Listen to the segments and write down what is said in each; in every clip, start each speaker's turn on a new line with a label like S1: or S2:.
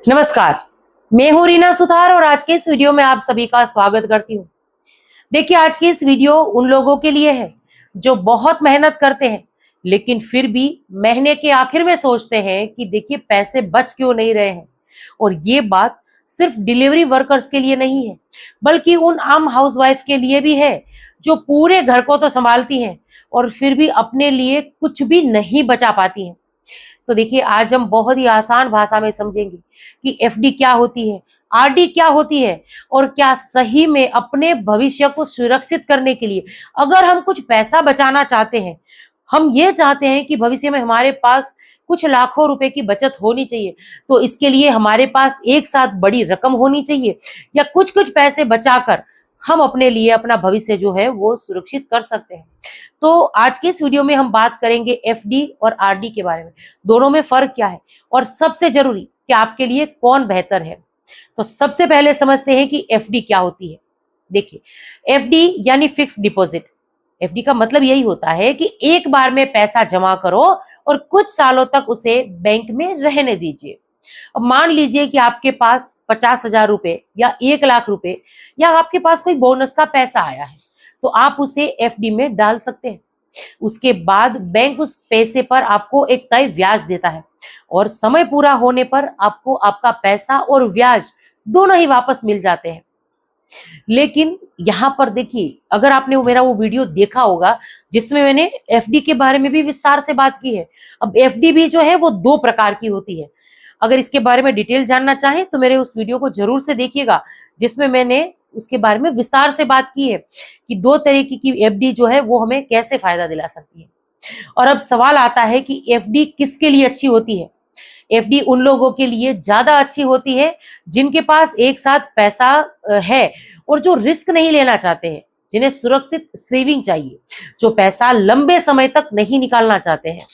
S1: नमस्कार। मैं हूं रीना सुथार और आज के इस वीडियो में आप सभी का स्वागत करती हूं। देखिए, आज की इस वीडियो उन लोगों के लिए है जो बहुत मेहनत करते हैं लेकिन फिर भी महीने के आखिर में सोचते हैं कि देखिए पैसे बच क्यों नहीं रहे हैं। और ये बात सिर्फ डिलीवरी वर्कर्स के लिए नहीं है, बल्कि उन आम हाउसवाइफ के लिए भी है जो पूरे घर को तो संभालती हैं और फिर भी अपने लिए कुछ भी नहीं बचा पाती हैं। तो देखिए, आज हम बहुत ही आसान भाषा में समझेंगे कि एफडी क्या होती है, आरडी क्या होती है और क्या सही में अपने भविष्य को सुरक्षित करने के लिए अगर हम कुछ पैसा बचाना चाहते हैं, हम ये चाहते हैं कि भविष्य में हमारे पास कुछ लाखों रुपए की बचत होनी चाहिए, तो इसके लिए हमारे पास एक साथ बड़ी रकम होनी चाहिए या कुछ कुछ पैसे बचाकर हम अपने लिए अपना भविष्य जो है वो सुरक्षित कर सकते हैं। तो आज के इस वीडियो में हम बात करेंगे एफडी और आरडी के बारे में, दोनों में फर्क क्या है और सबसे जरूरी कि आपके लिए कौन बेहतर है। तो सबसे पहले समझते हैं कि एफडी क्या होती है। देखिए, एफडी यानी फिक्स डिपॉजिट। एफडी का मतलब यही होता है कि एक बार में पैसा जमा करो और कुछ सालों तक उसे बैंक में रहने दीजिए। अब मान लीजिए कि आपके पास 50,000 रुपए या 1 लाख रुपए या आपके पास कोई बोनस का पैसा आया है, तो आप उसे एफडी में डाल सकते हैं। उसके बाद बैंक उस पैसे पर आपको एक तय ब्याज देता है और समय पूरा होने पर आपको आपका पैसा और ब्याज दोनों ही वापस मिल जाते हैं। लेकिन यहाँ पर देखिए, अगर आपने मेरा वो वीडियो देखा होगा जिसमें मैंने एफडी के बारे में भी विस्तार से बात की है। अब एफडी भी जो है वो 2 प्रकार की होती है। अगर इसके बारे में डिटेल जानना चाहें तो मेरे उस वीडियो को जरूर से देखिएगा, जिसमें मैंने उसके बारे में विस्तार से बात की है कि 2 तरीके की एफडी जो है वो हमें कैसे फायदा दिला सकती है। और अब सवाल आता है कि एफडी किसके लिए अच्छी होती है। एफडी उन लोगों के लिए ज्यादा अच्छी होती है जिनके पास एक साथ पैसा है और जो रिस्क नहीं लेना चाहते हैं, जिन्हें सुरक्षित सेविंग चाहिए, जो पैसा लंबे समय तक नहीं निकालना चाहते हैं,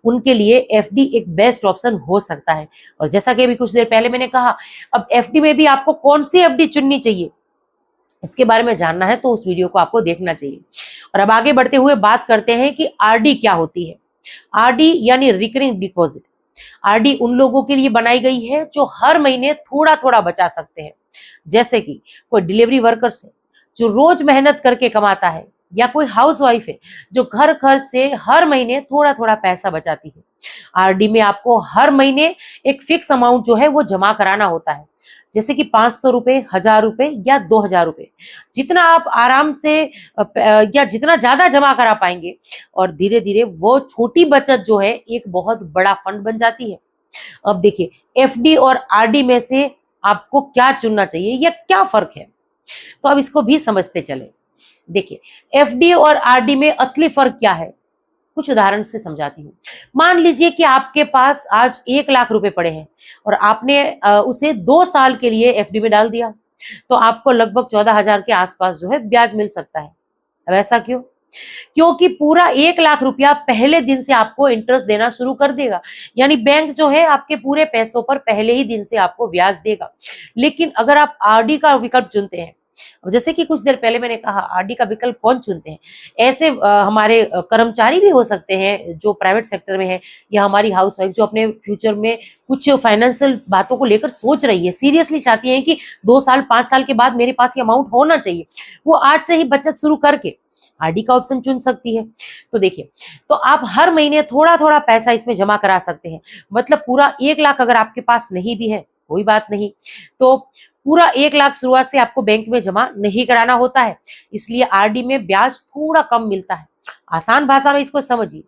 S1: उनके लिए एफडी एक बेस्ट ऑप्शन हो सकता है। और जैसा कि अभी कुछ देर पहले मैंने कहा, अब एफडी में भी आपको कौन सी एफडी चुननी चाहिए इसके बारे में जानना है तो उस वीडियो को आपको देखना चाहिए। और अब आगे बढ़ते हुए बात करते हैं कि आरडी क्या होती है। आरडी यानी रिकरिंग डिपॉजिट। आरडी उन लोगों के लिए बनाई गई है जो हर महीने थोड़ा थोड़ा बचा सकते हैं, जैसे कि कोई डिलीवरी वर्कर्स है जो रोज मेहनत करके कमाता है, या कोई हाउसवाइफ है जो घर खर्च से हर महीने थोड़ा थोड़ा पैसा बचाती है। आरडी में आपको हर महीने एक फिक्स अमाउंट जो है वो जमा कराना होता है, जैसे कि 500 रुपए, 1000 रुपए या 2000 रुपए, जितना आप आराम से या जितना ज्यादा जमा करा पाएंगे। और धीरे धीरे वो छोटी बचत जो है एक बहुत बड़ा फंड बन जाती है। अब देखिए, एफडी और आरडी में से आपको क्या चुनना चाहिए या क्या फर्क है, तो अब इसको भी समझते चले। देखिए, एफडी और आरडी में असली फर्क क्या है, कुछ उदाहरण से समझाती हूँ। मान लीजिए कि आपके पास आज 1 लाख रुपए पड़े हैं और आपने उसे 2 साल के लिए एफडी में डाल दिया, तो आपको लगभग 14,000 के आसपास जो है ब्याज मिल सकता है। अब ऐसा क्यों? क्योंकि पूरा 1 लाख रुपया पहले दिन से आपको इंटरेस्ट देना शुरू कर देगा, यानी बैंक जो है आपके पूरे पैसों पर पहले ही दिन से आपको ब्याज देगा। लेकिन अगर आप आरडी का विकल्प चुनते हैं, जैसे कि कुछ देर पहले मैंने कहा, आरडी का विकल्प कौन चुनते हैं? ऐसे हमारे कर्मचारी भी हो सकते हैं जो प्राइवेट सेक्टर में है, या हमारी हाउसवाइफ जो अपने फ्यूचर में कुछ फाइनेंशियल बातों को लेकर सोच रही है, सीरियसली चाहती है कि 2 साल 5 साल के बाद मेरे पास ये अमाउंट होना चाहिए, वो आज से ही बचत शुरू करके आरडी का ऑप्शन चुन सकती है। तो देखिए, तो आप हर महीने थोड़ा थोड़ा पैसा इसमें जमा करा सकते हैं। मतलब पूरा 1 लाख अगर आपके पास नहीं भी है, कोई बात नहीं, तो पूरा 1 लाख शुरुआत से आपको बैंक में जमा नहीं कराना होता है, इसलिए आरडी में ब्याज थोड़ा कम मिलता है। आसान भाषा में इसको समझिए,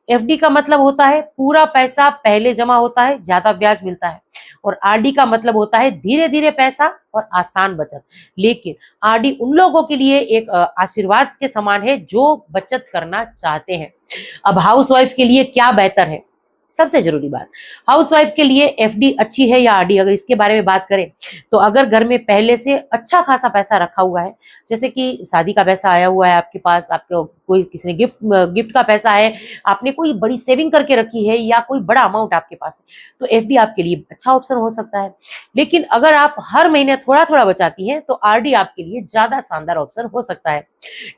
S1: एफडी का मतलब होता है पूरा पैसा पहले जमा होता है, ज्यादा ब्याज मिलता है, और आरडी का मतलब होता है धीरे धीरे पैसा और आसान बचत। लेकिन आरडी उन लोगों के लिए एक आशीर्वाद के समान है जो बचत करना चाहते हैं। अब हाउसवाइफ के लिए क्या बेहतर है? सबसे जरूरी बात, हाउसवाइफ के लिए एफडी अच्छी है या आरडी, अगर इसके बारे में बात करें तो अगर घर में पहले से अच्छा खासा पैसा रखा हुआ है, जैसे कि शादी का पैसा आया हुआ है आपके पास, आपको कोई किसी ने गिफ्ट का पैसा है, आपने कोई बड़ी सेविंग करके रखी है, या कोई बड़ा अमाउंट आपके पास है, तो एफडी आपके लिए अच्छा ऑप्शन हो सकता है। लेकिन अगर आप हर महीने थोड़ा थोड़ा बचाती हैं तो आरडी आपके लिए ज्यादा शानदार ऑप्शन हो सकता है,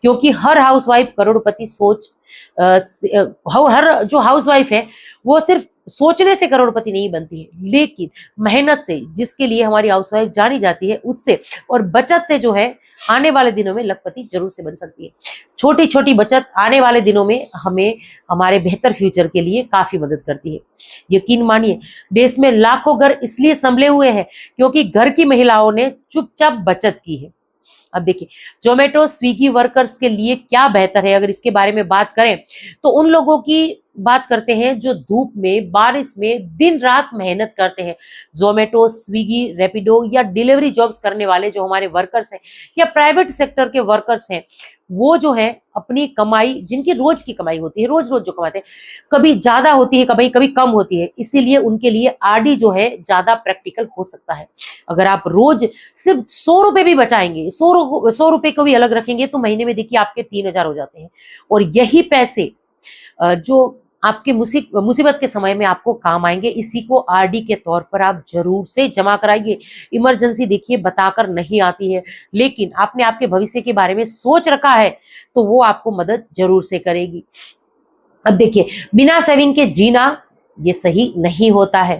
S1: क्योंकि हर हाउसवाइफ करोड़पति सोच हर जो हाउसवाइफ है वो सिर्फ सोचने से करोड़पति नहीं बनती है, लेकिन मेहनत से, जिसके लिए हमारी हाउसवाइफ जानी जाती है, उससे और बचत से जो है आने वाले दिनों में लखपति जरूर से बन सकती है। छोटी छोटी बचत आने वाले दिनों में हमें हमारे बेहतर फ्यूचर के लिए काफी मदद करती है। यकीन मानिए, देश में लाखों घर इसलिए संभले हुए हैं क्योंकि घर की महिलाओं ने चुपचाप बचत की है। अब देखिए, जोमेटो स्विगी वर्कर्स के लिए क्या बेहतर है, अगर इसके बारे में बात करें तो उन लोगों की बात करते हैं जो धूप में, बारिश में दिन रात मेहनत करते हैं। जोमेटो, स्विगी, रैपिडो या डिलीवरी जॉब्स करने वाले जो हमारे वर्कर्स हैं या प्राइवेट सेक्टर के वर्कर्स हैं, वो जो है अपनी कमाई, जिनकी रोज की कमाई होती है, रोज रोज जो कमाते हैं, कभी ज्यादा होती है, कभी कभी कम होती है, इसीलिए उनके लिए आरडी जो है ज्यादा प्रैक्टिकल हो सकता है। अगर आप रोज सिर्फ 100 रुपए भी बचाएंगे, 100 रुपए को भी अलग रखेंगे, तो महीने में देखिए आपके 3,000 हो जाते हैं। और यही पैसे जो आपके मुसीबत के समय में आपको काम आएंगे, इसी को आरडी के तौर पर आप जरूर से जमा कराइए। इमरजेंसी देखिए बताकर नहीं आती है, लेकिन आपने आपके भविष्य के बारे में सोच रखा है तो वो आपको मदद जरूर से करेगी। अब देखिए, बिना सेविंग के जीना ये सही नहीं होता है।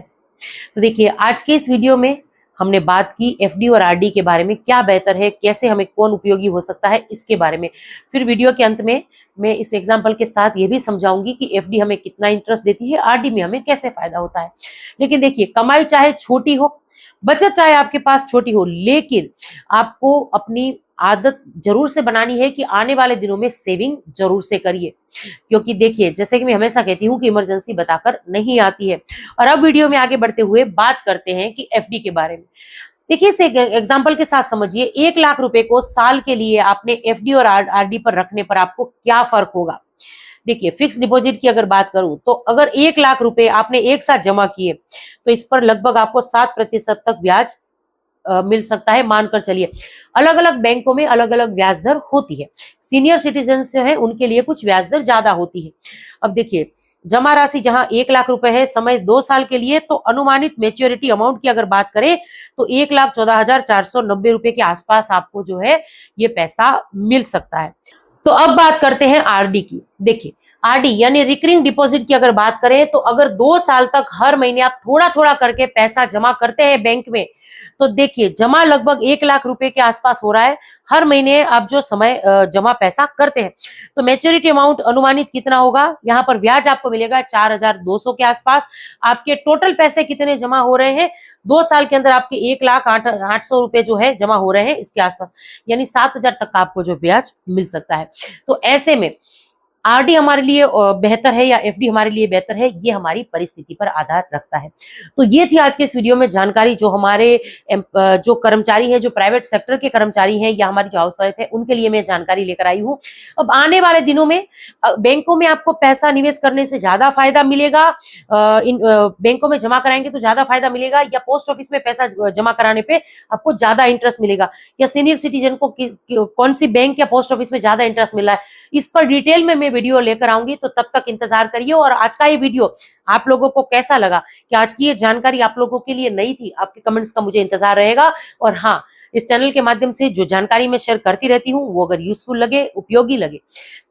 S1: तो देखिए, आज के इस वीडियो में हमने बात की एफडी और आरडी के बारे में, क्या बेहतर है, कैसे हमें कौन उपयोगी हो सकता है, इसके बारे में। फिर वीडियो के अंत में मैं इस एग्जांपल के साथ ये भी समझाऊंगी कि एफडी हमें कितना इंटरेस्ट देती है, आरडी में हमें कैसे फायदा होता है। लेकिन देखिए, कमाई चाहे छोटी हो, बचत चाहे आपके पास छोटी हो, लेकिन आपको अपनी आदत जरूर से बनानी है कि आने वाले दिनों में सेविंग जरूर से करिए। क्योंकि देखिए, जैसे कि मैं हमेशा कहती हूँ कि इमरजेंसी बताकर नहीं आती है। और अब वीडियो में आगे बढ़ते हुए बात करते हैं कि एफडी के बारे में। देखिए, इस एग्जाम्पल के साथ समझिए, 1,00,000 रुपए को साल के लिए आपने एफडी और आरडी पर रखने पर आपको क्या फर्क होगा। देखिए, फिक्स डिपॉजिट की अगर बात करूं तो अगर 1,00,000 रुपए आपने एक साथ जमा किए तो इस पर लगभग आपको 7% तक ब्याज मिल सकता है, मानकर चलिए। अलग अलग बैंकों में अलग अलग ब्याज दर होती है। सीनियर सिटीजन जो है उनके लिए कुछ ब्याज दर ज्यादा होती है। अब देखिए, जमा राशि जहां 1,00,000 रुपए है, समय 2 साल के लिए, तो अनुमानित मेच्योरिटी अमाउंट की अगर बात करें तो 1,14,490 रुपए के आसपास आपको जो है ये पैसा मिल सकता है। तो अब बात करते हैं आरडी की। देखिए, आरडी यानी रिकरिंग डिपॉजिट की अगर बात करें तो अगर 2 साल तक हर महीने आप थोड़ा थोड़ा करके पैसा जमा करते हैं बैंक में, तो देखिए जमा लगभग 1,00,000 रुपए के आसपास हो रहा है हर महीने आप जो समय जमा पैसा करते हैं। तो मैच्योरिटी अमाउंट अनुमानित कितना होगा, यहाँ पर ब्याज आपको मिलेगा 4,200 के आसपास। आपके टोटल पैसे कितने जमा हो रहे हैं, 2 साल के अंदर आपके 1,08,800 रुपए जो है जमा हो रहे हैं इसके आसपास, यानी 7,000 तक का आपको जो ब्याज मिल सकता है। तो ऐसे में आरडी हमारे लिए बेहतर है या एफडी हमारे लिए बेहतर है, ये हमारी परिस्थिति पर आधार रखता है। तो ये थी आज के इस वीडियो में जानकारी, जो हमारे जो कर्मचारी है, जो प्राइवेट सेक्टर के कर्मचारी हैं या हमारी जो हाउसवाइफ है, उनके लिए मैं जानकारी लेकर आई हूँ। अब आने वाले दिनों में बैंकों में आपको पैसा निवेश करने से ज्यादा फायदा मिलेगा, इन बैंकों में जमा कराएंगे तो ज्यादा फायदा मिलेगा, या पोस्ट ऑफिस में पैसा जमा कराने पे आपको ज्यादा इंटरेस्ट मिलेगा, या सीनियर सिटीजन को कौन सी बैंक या पोस्ट ऑफिस में ज्यादा इंटरेस्ट मिल रहा है, इस पर डिटेल में मैं वीडियो लेकर आऊंगी। तो तब तक इंतजार करिए। और आज का ये वीडियो आप लोगों को कैसा लगा, कि आज की ये जानकारी आप लोगों के लिए नई थी, आपके कमेंट्स का मुझे इंतजार रहेगा। और हाँ, इस चैनल के माध्यम से जो जानकारी मैं शेयर करती रहती हूँ, वो अगर यूजफुल लगे, उपयोगी लगे,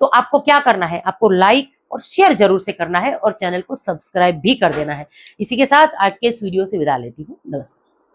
S1: तो आपको क्या करना है, आपको लाइक और शेयर जरूर से करना है और चैनल को सब्सक्राइब भी कर देना है। इसी के साथ आज के इस वीडियो से विदा लेती हूँ। नमस्कार।